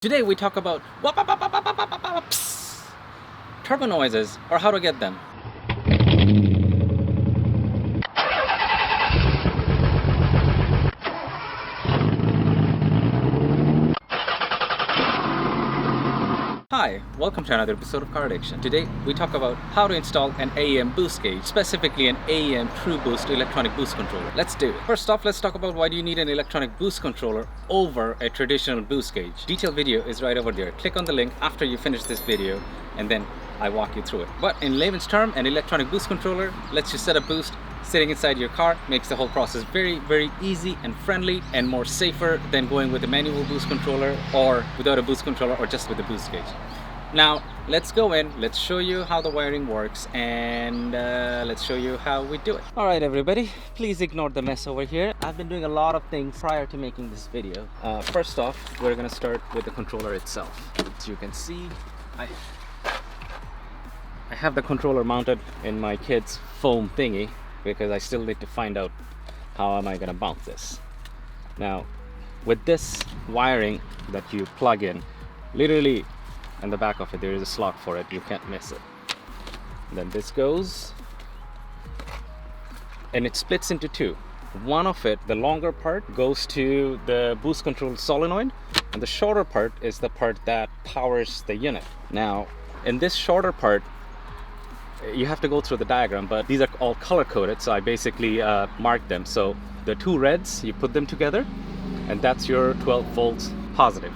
Today we talk about turbo noises or how to get them. Hi, welcome to another episode of Car Addiction. Today we talk about how to install an AEM boost gauge, specifically an AEM TruBoost electronic boost controller. Let's do it. First off, let's talk about why do you need an electronic boost controller over a traditional boost gauge. Detailed video is right over there. Click on the link after you finish this video and then I walk you through it. But in layman's term, an electronic boost controller lets you set a boost sitting inside your car, makes the whole process very easy and friendly and more safer than going with a manual boost controller or without a boost controller or just with a boost gauge. Now let's go in, let's show you how the wiring works, and let's show you how we do it. Alright everybody, please ignore the mess over here. I've been doing a lot of things prior to making this video. First off, we're gonna start with the controller itself. As you can see, I have the controller mounted in my kid's foam thingy because I still need to find out how am I gonna mount this. Now with this wiring that you plug in, literally in the back of it there is a slot for it, you can't miss it. And then this goes and it splits into two. One of it, the longer part, goes to the boost control solenoid, and the shorter part is the part that powers the unit. Now in this shorter part you have to go through the diagram, but these are all color coded, so I basically marked them. So the two reds, you put them together and that's your 12 volts positive,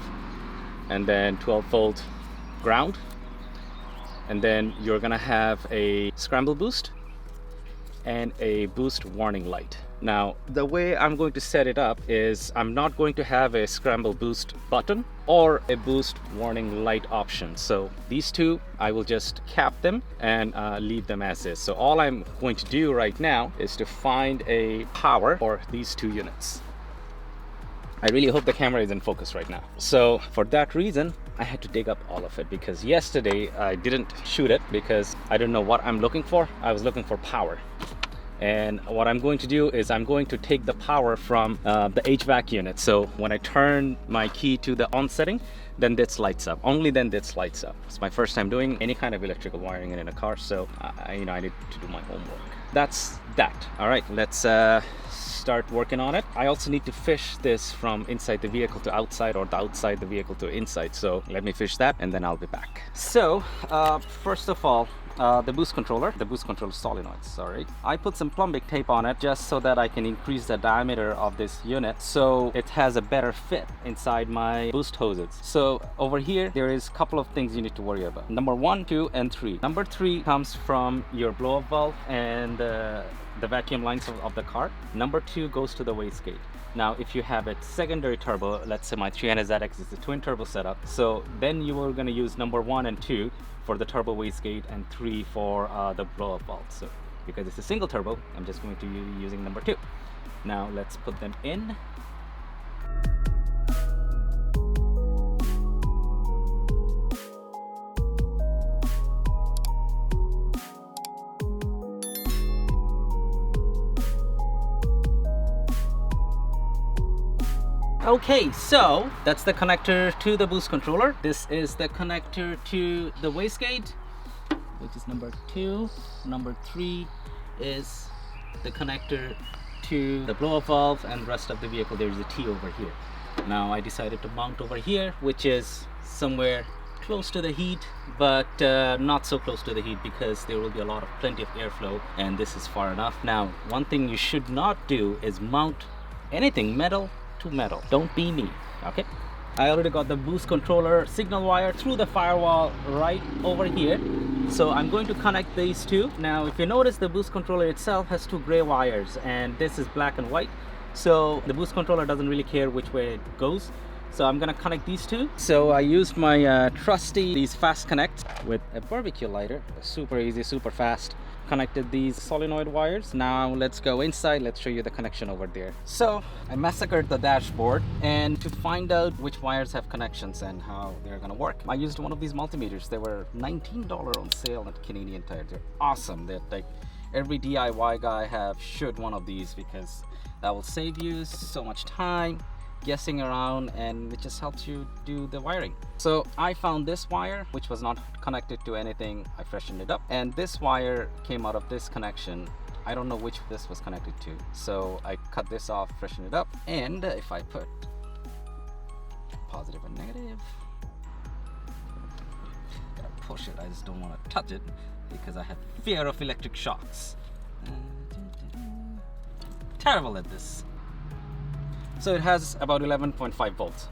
and then 12 volt ground, and then you're gonna have a scramble boost and a boost warning light. Now the way I'm going to set it up is I'm not going to have a scramble boost button or a boost warning light option. So these two I will just cap them and leave them as is. So all I'm going to do right now is to find a power for these two units. I really hope the camera is in focus right now. So for that reason, I had to dig up all of it because yesterday I didn't shoot it because I didn't know what I'm looking for. I was looking for power. And what I'm going to do is I'm going to take the power from the HVAC unit. So when I turn my key to the on setting, then this lights up. Only then this lights up. It's my first time doing any kind of electrical wiring in a car, so I need to do my homework. That's that. All right, let's start working on it. I also need to fish this from inside the vehicle to outside, or the outside the vehicle to inside. So let me fish that and then I'll be back. So first of all, the boost controller solenoid, sorry. I put some plumbic tape on it just so that I can increase the diameter of this unit so it has a better fit inside my boost hoses. So over here there is a couple of things you need to worry about. Number 1, 2, and 3. Number 3 comes from your blow-up valve and the vacuum lines of the car. Number 2 goes to the wastegate. Now if you have a secondary turbo, let's say my 300ZX is a twin turbo setup, so then you are going to use number 1 and 2 for the turbo wastegate and 3 for the blow-up valve. So because it's a single turbo, I'm just going to be using number 2. Now let's put them in. Okay, so that's the connector to the boost controller. This is the connector to the wastegate, which is number 2. Number 3 is the connector to the blow-up valve, and the rest of the vehicle there is a T over here. Now I decided to mount over here, which is somewhere close to the heat, but not so close to the heat because there will be plenty of airflow, and this is far enough. Now one thing you should not do is mount anything metal to metal. Don't be me, okay? I already got the boost controller signal wire through the firewall right over here, so I'm going to connect these two. Now if you notice, the boost controller itself has 2 gray wires and this is black and white, so the boost controller doesn't really care which way it goes. So I'm gonna connect these two. So I used my trusty these fast connect with a barbecue lighter. Super easy, super fast. Connected these solenoid wires. Now let's go inside, let's show you the connection over there. So I massacred the dashboard, and to find out which wires have connections and how they're gonna work, I used one of these multimeters. They were $19 on sale at Canadian Tire. They're awesome. They're like every DIY guy should one of these because that will save you so much time guessing around, and it just helps you do the wiring. So I found this wire which was not connected to anything. I freshened it up, and this wire came out of this connection. I don't know which this was connected to, so I cut this off, freshened it up, and if I put positive and negative, gotta push it. I just don't want to touch it because I have fear of electric shocks. Terrible at this. So it has about 11.5 volts,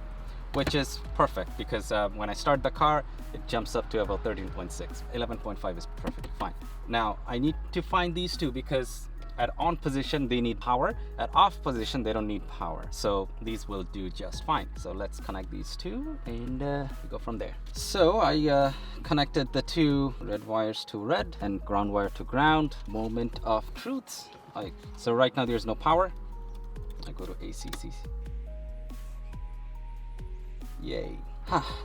which is perfect because when I start the car, it jumps up to about 13.6. 11.5 is perfectly fine. Now I need to find these two because at on position they need power, at off position they don't need power, so these will do just fine. So let's connect these two and we go from there. So I connected the two red wires to red and ground wire to ground. Moment of truth. So right now there's no power. I go to ACC. Yay.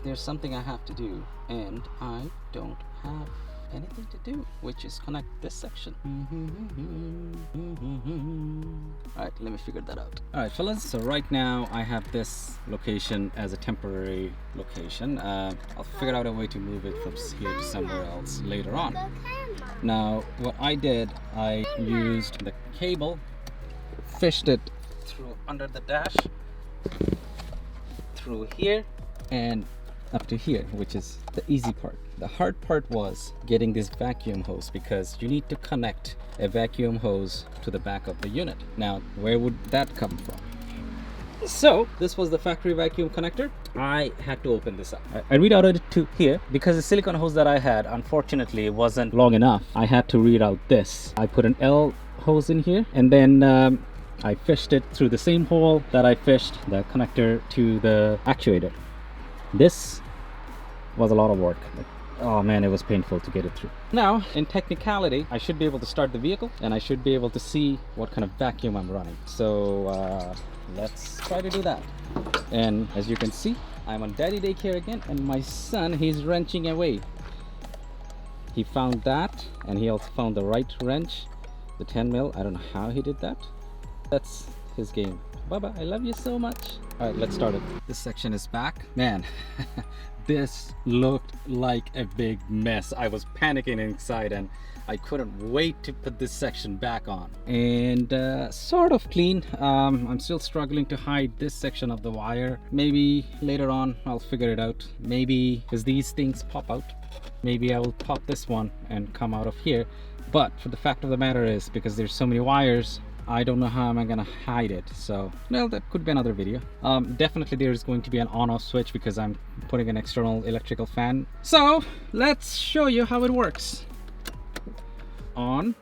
There's something I have to do, and I don't have anything to do, which is connect this section. Alright, let me figure that out. Alright fellas, so right now I have this location as a temporary location. I'll figure out a way to move it from here to somewhere else later on. Now what I did, I used the cable, fished it through under the dash, through here and up to here, which is the easy part. The hard part was getting this vacuum hose, because you need to connect a vacuum hose to the back of the unit. Now where would that come from? So this was the factory vacuum connector. I had to open this up. I rerouted it to here because the silicone hose that I had, unfortunately, wasn't long enough. I had to reroute this. I put an L hose in here, and then I fished it through the same hole that I fished the connector to the actuator. This was a lot of work. Oh man, it was painful to get it through. Now, in technicality, I should be able to start the vehicle and I should be able to see what kind of vacuum I'm running. So let's try to do that. And as you can see, I'm on daddy daycare again, and my son, he's wrenching away. He found that, and he also found the right wrench, the 10 mil. I don't know how he did that. That's his game. Baba, I love you so much. All right, let's start it. This section is back. Man, this looked like a big mess. I was panicking inside and I couldn't wait to put this section back on. And sort of clean. I'm still struggling to hide this section of the wire. Maybe later on I'll figure it out. Maybe because these things pop out, maybe I will pop this one and come out of here. But for the fact of the matter is, because there's so many wires, I don't know how am I gonna hide it. So, well, that could be another video. Definitely there's going to be an on-off switch because I'm putting an external electrical fan. So let's show you how it works. On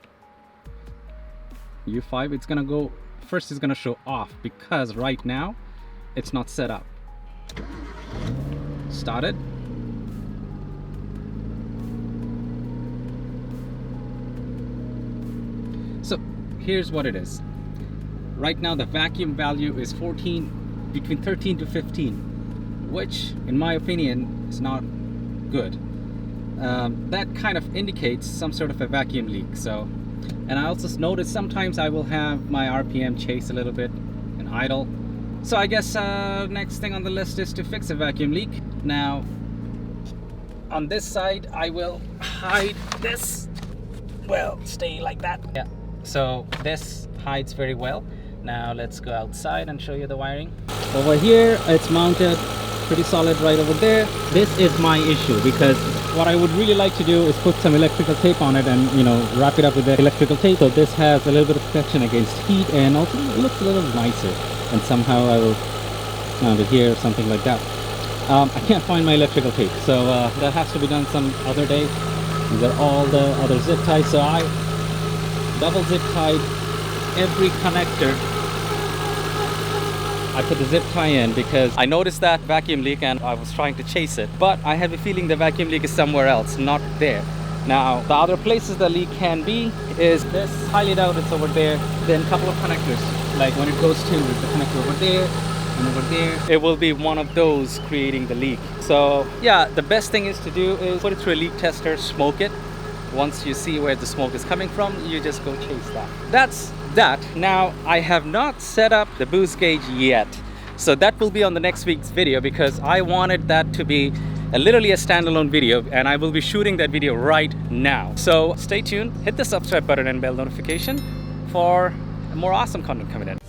U5, it's gonna go first. It's gonna show off because right now it's not set up. Started. So here's what it is. Right now the vacuum value is 14, between 13 to 15, which in my opinion is not good. That kind of indicates some sort of a vacuum leak. So, and I also noticed sometimes I will have my RPM chase a little bit and idle. So I guess next thing on the list is to fix a vacuum leak. Now on this side I will hide this. Well, stay like that. Yeah. So this hides very well. Now let's go outside and show you the wiring. Over here it's mounted pretty solid right over there. This is my issue because what I would really like to do is put some electrical tape on it and, you know, wrap it up with the electrical tape, so this has a little bit of protection against heat and also it looks a little nicer. And somehow I will mount it here or something like that. I can't find my electrical tape, so that has to be done some other day. These are all the other zip ties, so I double zip tied every connector. I put the zip tie in because I noticed that vacuum leak and I was trying to chase it, but I have a feeling the vacuum leak is somewhere else, not there. Now the other places the leak can be is this. Highly doubt it's over there. Then a couple of connectors, like when it goes to the connector over there and over there, it will be one of those creating the leak. So yeah, the best thing is to do is put it through a leak tester, smoke it. Once you see where the smoke is coming from, you just go chase that. That's that. Now I have not set up the boost gauge yet. So that will be on the next week's video, because I wanted that to be literally a standalone video, and I will be shooting that video right now. So stay tuned, hit the subscribe button and bell notification for more awesome content coming in.